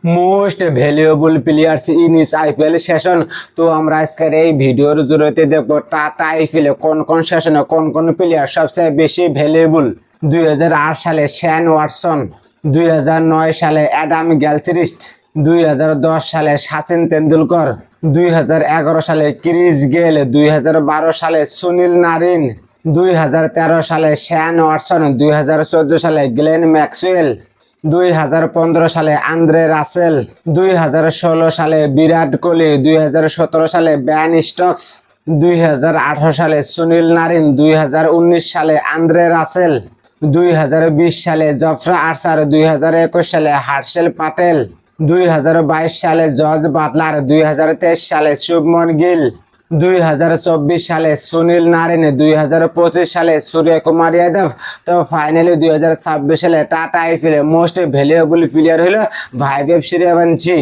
Most valuable players in is IPL session. তো আমরা আজকের এই ভিডিওর জরিয়ে দেখবো টাটা আইপিএল কোন কোন সেশনে কোন কোন প্লেয়ার সবচেয়ে বেশি ভ্যালুয়েবল। 2008 সালে শ্যান ওয়াটসন, 2009 সালে অ্যাডাম গ্যালসিরিস্ট, 2010 সালে সচিন তেন্ডুলকর, 2011 সালে ক্রিস গেল, 2012 সালে সুনীল নারিন, 2013 সালে শ্যান ওয়াটসন, 2014 সালে গ্লেন ম্যাক্সওয়েল, 2015 সালে আন্দ্রে রাসেল, 2016 সালে বিরাট কোহলি, 2017 সালে ব্যান স্টকস, 2018 সালে সুনীল নারিন, 2019 সালে আন্দ্রে রাসেল, 2020 সালে জফরা আর্চার, 2021 সালে হার্ষেল প্যাটেল, 2022 সালে জর্জ বাটলার, 2023 সালে শুভমন গিল, 2024 সালে সুনীল নারিন, 2025 সালে সূর্যকুমার যাদব। তো ফাইনালি 2026 সালে tata IPL most valuable player হলো ভাইভব সূর্যবংশী।